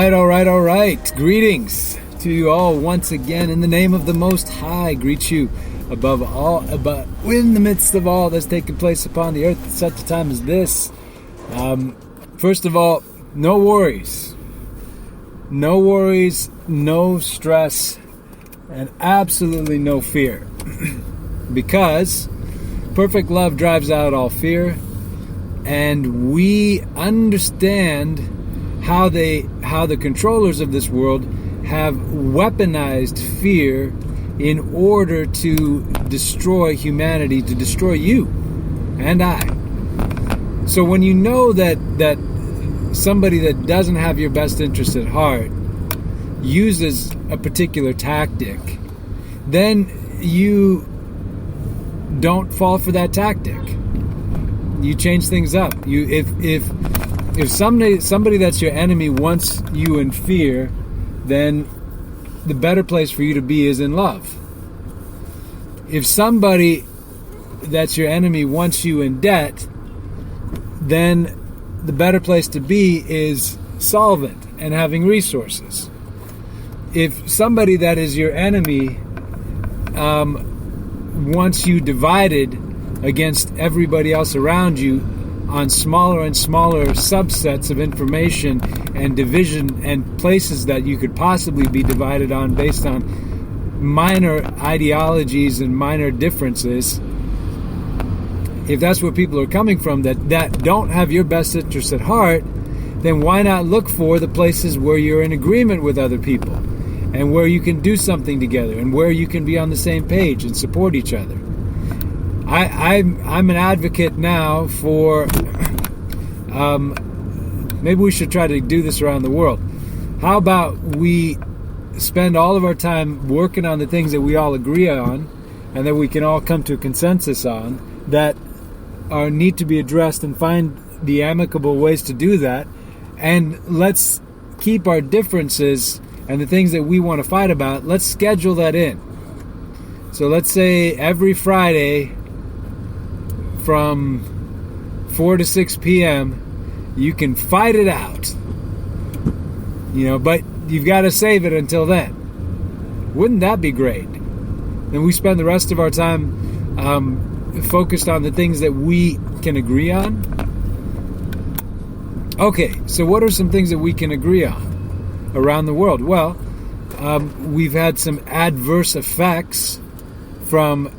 All right. Greetings to you all once again in the name of the Most High. Greet you above all, in the midst of all that's taking place upon the earth at such a time as this. First of all, no worries. No worries, no stress, and absolutely no fear. Because perfect love drives out all fear, and we understand how the controllers of this world have weaponized fear in order to destroy humanity, to destroy you and I. So when you know that somebody that doesn't have your best interest at heart uses a particular tactic, then you don't fall for that tactic. You change things up. If somebody that's your enemy wants you in fear, then the better place for you to be is in love. If somebody that's your enemy wants you in debt, then the better place to be is solvent and having resources. If somebody that is your enemy wants you divided against everybody else around you on smaller and smaller subsets of information and division and places that you could possibly be divided on based on minor ideologies and minor differences, if that's where people are coming from that don't have your best interests at heart, then why not look for the places where you're in agreement with other people and where you can do something together and where you can be on the same page and support each other. I'm an advocate now for maybe we should try to do this around the world. How about we spend all of our time working on the things that we all agree on and that we can all come to a consensus on that need to be addressed, and find the amicable ways to do that, and let's keep our differences and the things that we want to fight about, let's schedule that in. So let's say every Friday from 4 to 6 p.m. you can fight it out, but you've got to save it until then. Wouldn't that be great? And we spend the rest of our time focused on the things that we can agree on. Okay, so what are some things that we can agree on around the world? Well, we've had some adverse effects from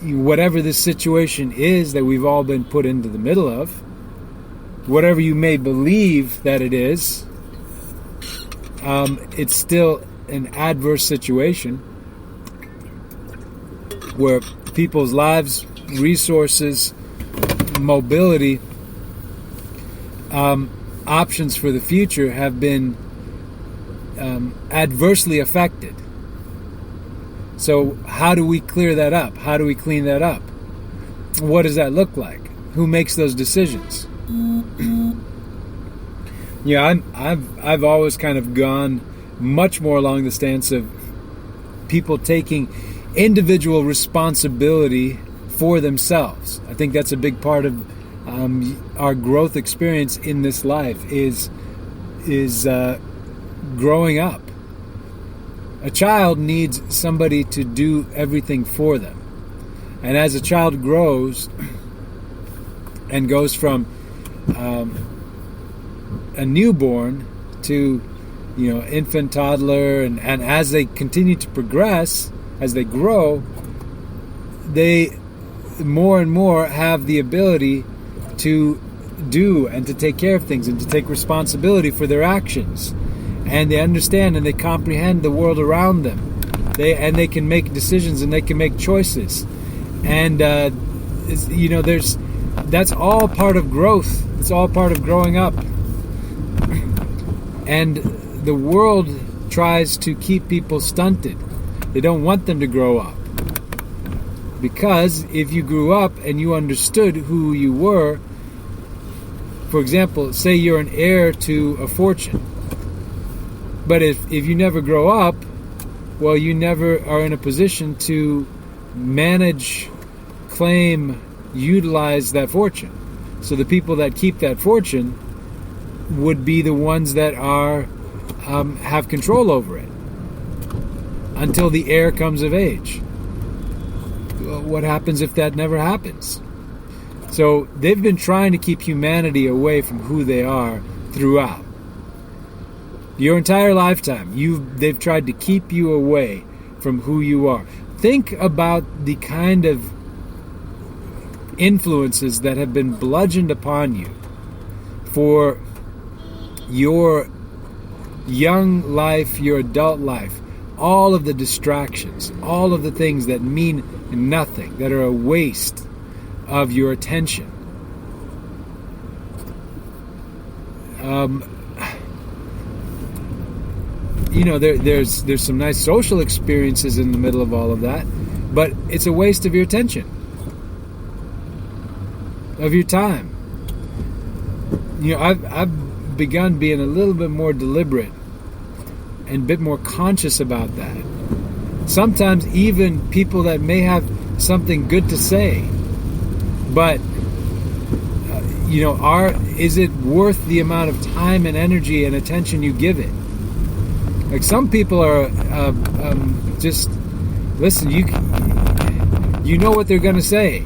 whatever this situation is that we've all been put into the middle of. Whatever you may believe that it is, it's still an adverse situation where people's lives, resources, mobility, options for the future have been adversely affected. So how do we clear that up? How do we clean that up? What does that look like? Who makes those decisions? I've always kind of gone much more along the stance of people taking individual responsibility for themselves. I think that's a big part of our growth experience in this life is growing up. A child needs somebody to do everything for them. And as a child grows and goes from a newborn to infant, toddler, and as they continue to progress, as they grow, they more and more have the ability to do and to take care of things and to take responsibility for their actions. And they understand and they comprehend the world around them. They can make decisions and they can make choices. And that's all part of growth. It's all part of growing up. And the world tries to keep people stunted. They don't want them to grow up. Because if you grew up and you understood who you were, for example, say you're an heir to a fortune. But if you never grow up, well, you never are in a position to manage, claim, utilize that fortune. So the people that keep that fortune would be the ones that are have control over it until the heir comes of age. What happens if that never happens? So they've been trying to keep humanity away from who they are throughout. Your entire lifetime, they've tried to keep you away from who you are. Think about the kind of influences that have been bludgeoned upon you for your young life, your adult life. All of the distractions, all of the things that mean nothing, that are a waste of your attention. There's some nice social experiences in the middle of all of that, but it's a waste of your attention, of your time. I've begun being a little bit more deliberate and a bit more conscious about that. Sometimes even people that may have something good to say, but is it worth the amount of time and energy and attention you give it? Like some people are just listen. You know what they're going to say,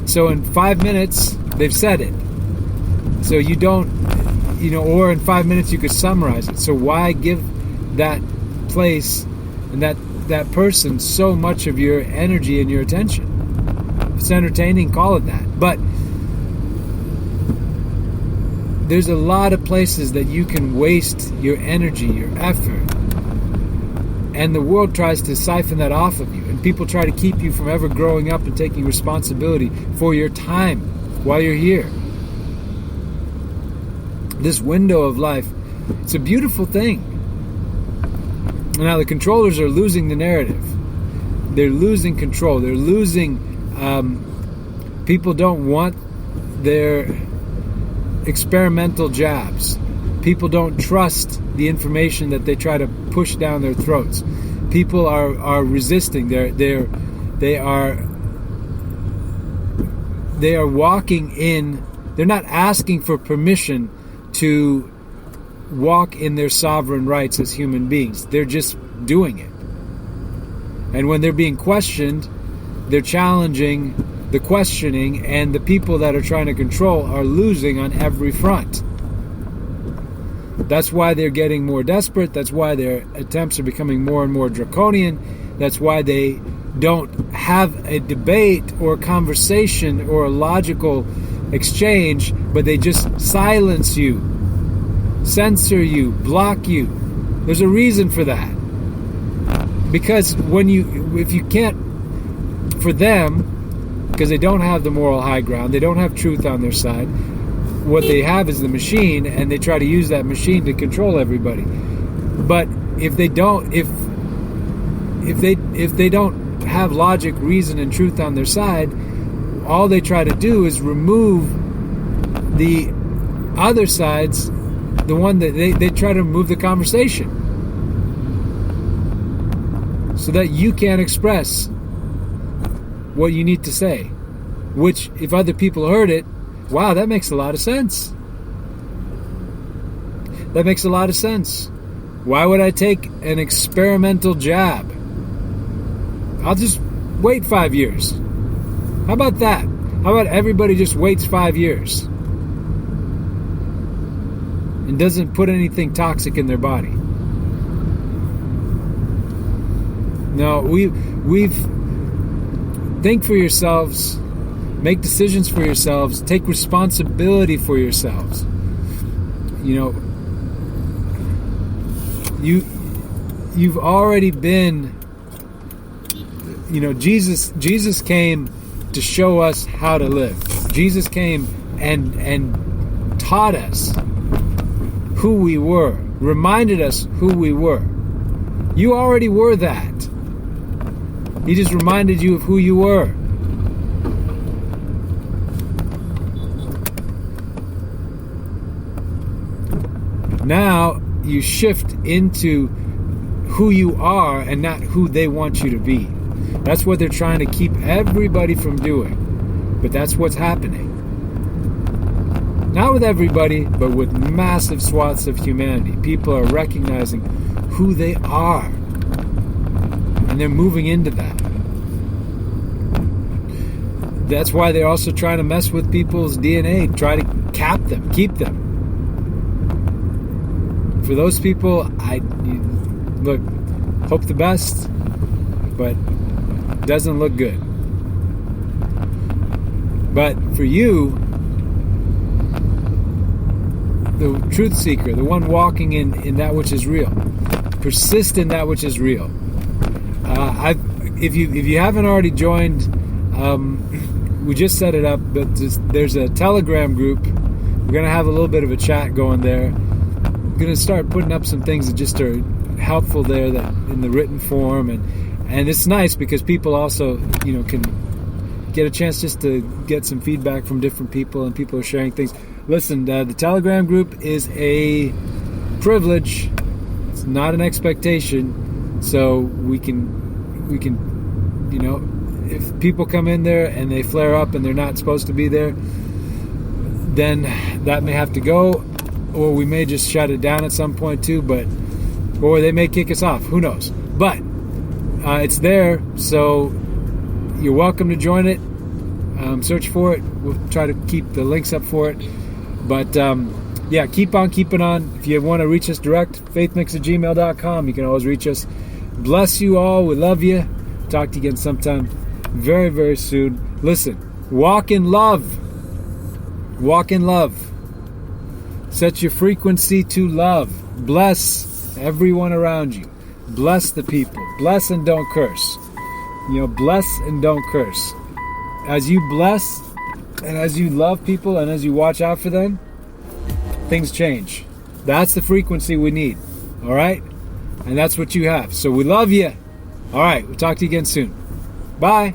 so in 5 minutes they've said it. So you don't, or in 5 minutes you could summarize it. So why give that place and that person so much of your energy and your attention? It's entertaining, call it that. But there's a lot of places that you can waste your energy, your effort. And the world tries to siphon that off of you. And people try to keep you from ever growing up and taking responsibility for your time while you're here. This window of life, it's a beautiful thing. Now the controllers are losing the narrative. They're losing control. They're losing... people don't want their experimental jabs. People don't trust the information that they try to push down their throats. People are resisting. They are walking in. They're not asking for permission to walk in their sovereign rights as human beings. They're just doing it. And when they're being questioned, they're challenging the questioning, and the people that are trying to control are losing on every front. That's why they're getting more desperate. That's why their attempts are becoming more and more draconian. That's why they don't have a debate or a conversation or a logical exchange, but they just silence you, censor you, block you. There's a reason for that. Because if you can't, for them, because they don't have the moral high ground, they don't have truth on their side. What they have is the machine, and they try to use that machine to control everybody. But if they don't have logic, reason, and truth on their side, all they try to do is remove the other side's, the one that they try to remove the conversation, so that you can't express what you need to say, which if other people heard it, wow, that makes a lot of sense. That makes a lot of sense. Why would I take an experimental jab? I'll just wait 5 years. How about that? How about everybody just waits 5 years and doesn't put anything toxic in their body? No, we've think for yourselves, make decisions for yourselves, take responsibility for yourselves. You've already been, Jesus came to show us how to live. Jesus came and taught us who we were, reminded us who we were. You already were that. He just reminded you of who you were. Now you shift into who you are and not who they want you to be. That's what they're trying to keep everybody from doing. But that's what's happening. Not with everybody, but with massive swaths of humanity. People are recognizing who they are, and they're moving into that. That's why they're also trying to mess with people's DNA, try to cap them, keep them. For those people, look, hope the best, but it doesn't look good. But for you, the truth seeker, the one walking in that which is real, persist in that which is real. If you haven't already joined, we just set it up, but there's a Telegram group. We're going to have a little bit of a chat going there. We're going to start putting up some things that just are helpful there, that in the written form, and it's nice because people also, can get a chance just to get some feedback from different people, and people are sharing things. Listen, the Telegram group is a privilege. It's not an expectation. So we can, if people come in there and they flare up and they're not supposed to be there, then that may have to go, or we may just shut it down at some point too, or they may kick us off. Who knows? But it's there, so you're welcome to join it. Search for it. We'll try to keep the links up for it. But keep on keeping on. If you want to reach us direct, faithmix@gmail.com. You can always reach us. Bless you all. We love you. Talk to you again sometime very, very soon. Listen, walk in love. Walk in love. Set your frequency to love. Bless everyone around you. Bless the people. Bless and don't curse. Bless and don't curse. As you bless and as you love people and as you watch out for them, things change. That's the frequency we need. All right? And that's what you have. So we love you. All right. We'll talk to you again soon. Bye.